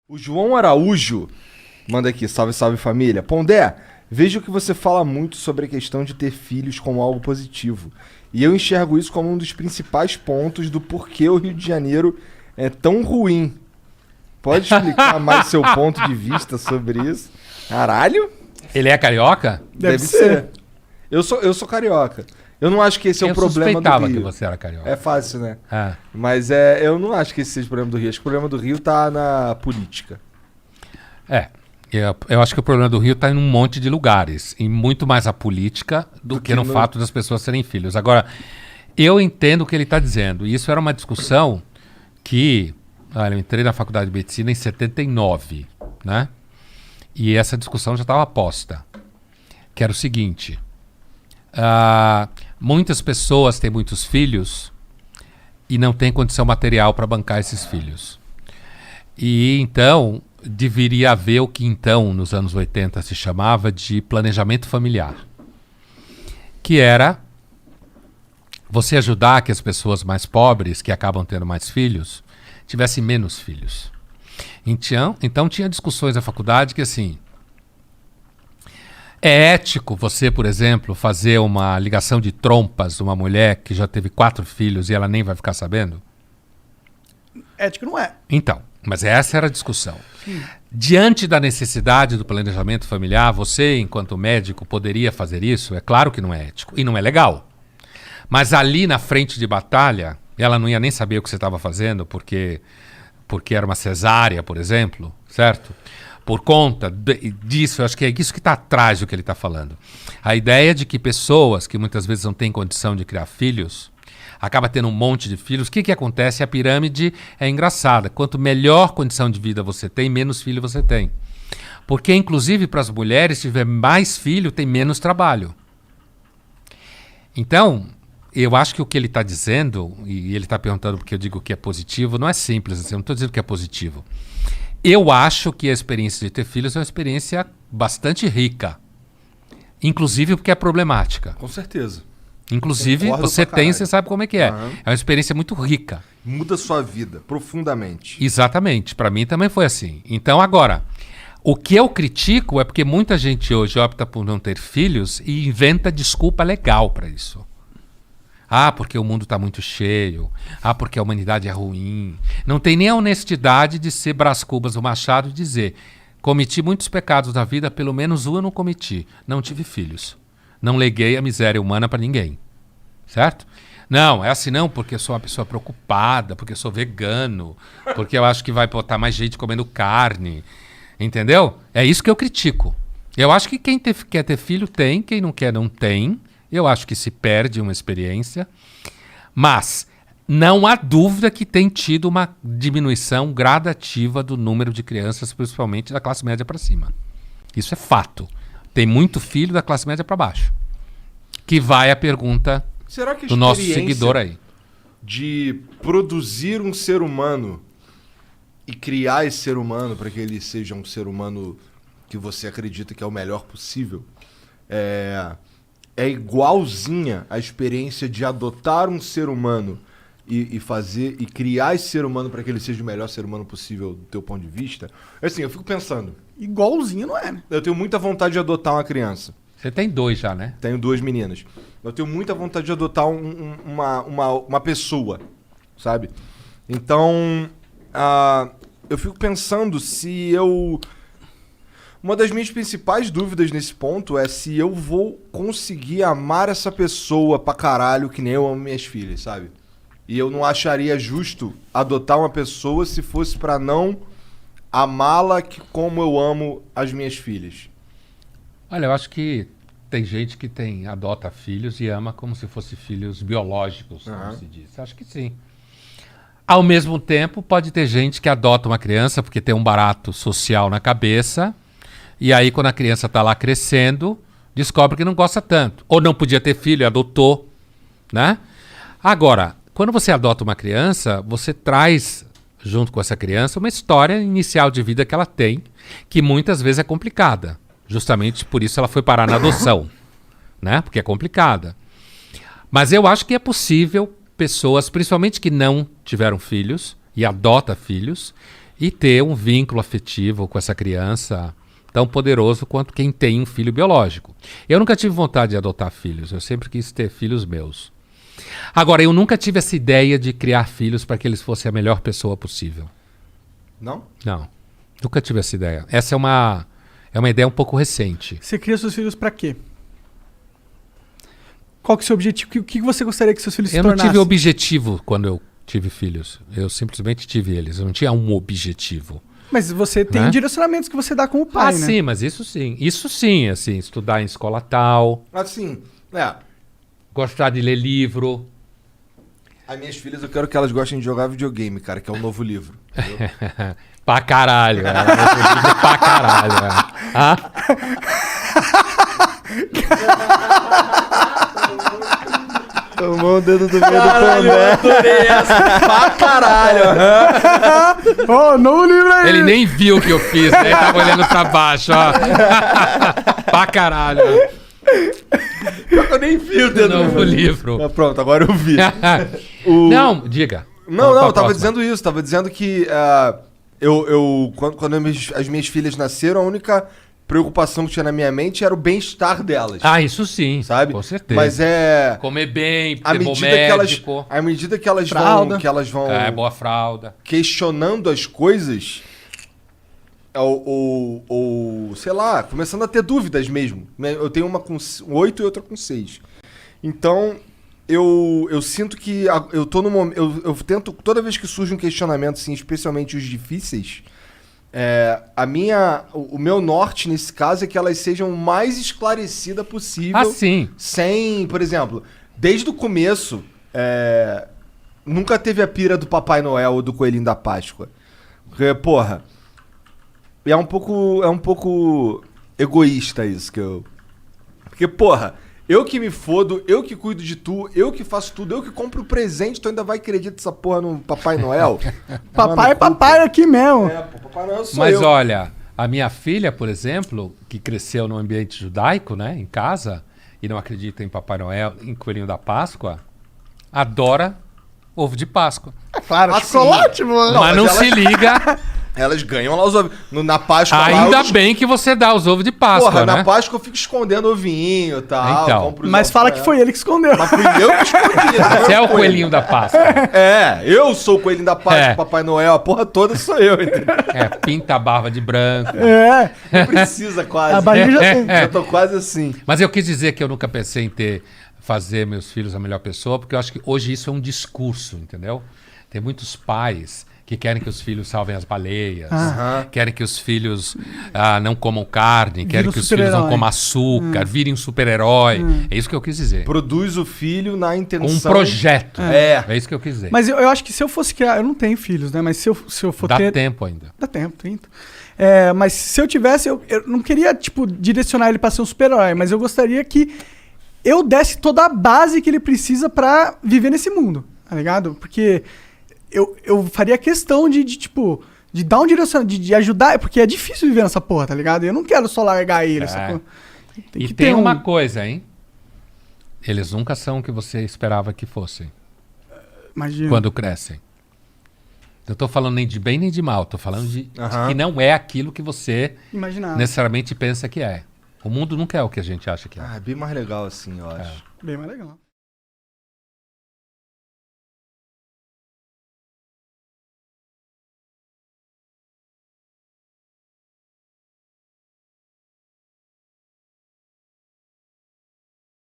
O João Araújo manda aqui, salve, salve família. Pondé, vejo que você fala muito sobre a questão de ter filhos como algo positivo. E eu enxergo isso como um dos principais pontos do porquê o Rio de Janeiro é tão ruim. Pode explicar mais seu ponto de vista sobre isso? Caralho? Ele é carioca? Deve ser. Eu sou carioca. Eu não acho que esse é o problema do Rio. Eu suspeitava que você era carioca. É fácil, né? É. Mas eu não acho que esse seja o problema do Rio. Acho que o problema do Rio tá na política. Eu acho que o problema do Rio está em um monte de lugares. E muito mais a política do que no fato das pessoas serem filhos. Agora, eu entendo o que ele está dizendo. E isso era uma discussão que... Olha, eu entrei na faculdade de medicina em 79, né? E essa discussão já estava posta. Que era o seguinte... muitas pessoas têm muitos filhos e não têm condição material para bancar esses filhos. E então deveria haver o que então nos anos 80 se chamava de planejamento familiar, que era você ajudar que as pessoas mais pobres, que acabam tendo mais filhos, tivessem menos filhos. Então tinha discussões na faculdade que assim... É ético você, por exemplo, fazer uma ligação de trompas de uma mulher que já teve 4 filhos e ela nem vai ficar sabendo? Ético não é. Então, mas essa era a discussão. Diante da necessidade do planejamento familiar, você, enquanto médico, poderia fazer isso? É claro que não é ético e não é legal. Mas ali na frente de batalha, ela não ia nem saber o que você estava fazendo porque era uma cesárea, por exemplo, certo? Por conta disso, eu acho que é isso que está atrás do que ele está falando. A ideia de que pessoas que muitas vezes não têm condição de criar filhos, acaba tendo um monte de filhos. O que acontece? A pirâmide é engraçada. Quanto melhor condição de vida você tem, menos filho você tem. Porque, inclusive, para as mulheres, se tiver mais filho, tem menos trabalho. Então, eu acho que o que ele está dizendo, e ele está perguntando porque eu digo que é positivo, não é simples assim, eu não estou dizendo que é positivo. Eu acho que a experiência de ter filhos é uma experiência bastante rica. Inclusive porque é problemática. Com certeza. Inclusive, Concordo você pra tem, caralho. você sabe como é que é. Aham. É uma experiência muito rica. Muda sua vida profundamente. Exatamente. Para mim também foi assim. Então, agora, o que eu critico é porque muita gente hoje opta por não ter filhos e inventa desculpa legal para isso. Porque o mundo está muito cheio. Porque a humanidade é ruim. Não tem nem a honestidade de ser Brás Cubas o Machado e dizer: cometi muitos pecados na vida, pelo menos um eu não cometi. Não tive filhos. Não leguei a miséria humana para ninguém. Certo? Não, é assim não, porque eu sou uma pessoa preocupada, porque eu sou vegano, porque eu acho que vai botar mais gente comendo carne. Entendeu? É isso que eu critico. Eu acho que quem quer ter filho tem, quem não quer não tem. Eu acho que se perde uma experiência, mas não há dúvida que tem tido uma diminuição gradativa do número de crianças, principalmente da classe média para cima. Isso é fato. Tem muito filho da classe média para baixo. Que vai a pergunta Será que a do nosso experiência seguidor aí. de produzir um ser humano e criar esse ser humano para que ele seja um ser humano que você acredita que é o melhor possível é igualzinha à experiência de adotar um ser humano e fazer e criar esse ser humano para que ele seja o melhor ser humano possível do teu ponto de vista? Assim, eu fico pensando, Igualzinho não é, né? eu tenho muita vontade de adotar uma criança. Você tem 2 já, né? Tenho 2 meninas. Eu tenho muita vontade de adotar uma pessoa, sabe? Então, eu fico pensando se eu... Uma das minhas principais dúvidas nesse ponto é se eu vou conseguir amar essa pessoa pra caralho que nem eu amo minhas filhas, sabe? E eu não acharia justo adotar uma pessoa se fosse pra não amá-la como eu amo as minhas filhas. Olha, eu acho que tem gente que adota filhos e ama como se fossem filhos biológicos, como se diz. Acho que sim. Ao mesmo tempo, pode ter gente que adota uma criança porque tem um barato social na cabeça, e aí quando a criança está lá crescendo, descobre que não gosta tanto. Ou não podia ter filho e adotou, né? Agora, quando você adota uma criança, você traz junto com essa criança uma história inicial de vida que ela tem, que muitas vezes é complicada. Justamente por isso ela foi parar na adoção, né? Porque é complicada. Mas eu acho que é possível pessoas, principalmente que não tiveram filhos e adota filhos, e ter um vínculo afetivo com essa criança tão poderoso quanto quem tem um filho biológico. Eu nunca tive vontade de adotar filhos, eu sempre quis ter filhos meus. Agora, eu nunca tive essa ideia de criar filhos para que eles fossem a melhor pessoa possível. Não? Não, nunca tive essa ideia. Essa é uma ideia um pouco recente. Você cria seus filhos pra quê? Qual que é o seu objetivo? O que você gostaria que seus filhos se Eu não tornassem? tive objetivo quando eu tive filhos. Eu simplesmente tive eles. Eu não tinha um objetivo. Mas você tem Né? direcionamentos que você dá como pai, né? Sim, mas isso sim. Isso sim, assim, estudar em escola tal, Assim, gostar de ler livro. as minhas filhas eu quero que elas gostem de jogar videogame, cara, que é um novo livro. Entendeu? Pra caralho, pra caralho. Ah? Tomou o dedo do meio do Pondé. Adorei essa. Pra caralho. Ó, novo livro aí! Ele nem viu o que eu fiz, né? Ele tava olhando pra baixo, ó. Pra caralho. Eu nem vi o dedo Novo livro. Ah, pronto, agora eu vi. Não, diga. Não, Vamos pra eu tava próxima. dizendo isso. Tava dizendo que quando as minhas filhas nasceram, a única preocupação que tinha na minha mente era o bem-estar delas. Ah, isso sim. Sabe? Com certeza. Mas é... Comer bem, À ter bom medida, que elas, médico. à medida que elas Fralda. vão Boa fralda. questionando as coisas, ou sei lá, começando a ter dúvidas mesmo. Eu tenho uma com 8 e outra com 6. Então, eu sinto que eu tô no momento... Eu tento, toda vez que surge um questionamento, assim, especialmente os difíceis, o meu norte nesse caso é que elas sejam o mais esclarecida possível. Ah, sim. Sem, por exemplo, desde o começo, nunca teve a pira do Papai Noel ou do Coelhinho da Páscoa. Porque, porra, é um pouco egoísta isso que eu... Porque, porra, eu que me fodo, eu que cuido de tu, eu que faço tudo, eu que compro o presente, tu ainda vai acreditar essa porra no Papai Noel? Papai é papai aqui mesmo. Pô, Papai Noel sou Mas eu. olha, a minha filha, por exemplo, que cresceu num ambiente judaico, né, em casa, e não acredita em Papai Noel, em Coelhinho da Páscoa, adora ovo de Páscoa. É claro, Ah, chocolate, mano. Não, mas não mas se liga. Elas ganham lá os ovos. Na Páscoa lá, Ainda eu... bem que você dá os ovos de Páscoa, Porra, né? na Páscoa eu fico escondendo ovinho e tal. Então. compro os Mas ovos fala pra que ela. foi ele que escondeu. Mas fui eu que escondi. não Você é o coelhinho da Páscoa. Eu sou o coelhinho da Páscoa, É. Papai Noel, a porra toda sou eu, entendeu? Pinta a barba de branco. É, Não precisa quase. a barriga já tem. Já tô quase assim. Mas eu quis dizer que eu nunca pensei em fazer meus filhos a melhor pessoa, porque eu acho que hoje isso é um discurso, entendeu? Tem muitos pais que querem que os filhos salvem as baleias, querem que os filhos não comam carne, querem um que os filhos não super-herói. comam açúcar, virem um super-herói. É isso que eu quis dizer. Produz o filho na Com intenção... um projeto. É. É isso que eu quis dizer. Mas eu acho que se eu fosse criar... Eu não tenho filhos, né? Mas se eu for Dá ter... tempo ainda. Dá tempo, 30. Mas se eu tivesse... Eu não queria, tipo, direcionar ele pra ser um super-herói, mas eu gostaria que eu desse toda a base que ele precisa pra viver nesse mundo, tá ligado? Porque eu faria questão de dar um direcionamento, de ajudar, porque é difícil viver nessa porra, tá ligado? Eu não quero só largar ele, essa porra. E que tem ter uma coisa, hein? Eles nunca são o que você esperava que fossem Imagina. quando crescem. Não tô falando nem de bem nem de mal, tô falando de Aham. que não é aquilo que você Imaginar. necessariamente pensa que é. O mundo nunca é o que a gente acha que é. É bem mais legal assim, eu acho. Bem mais legal.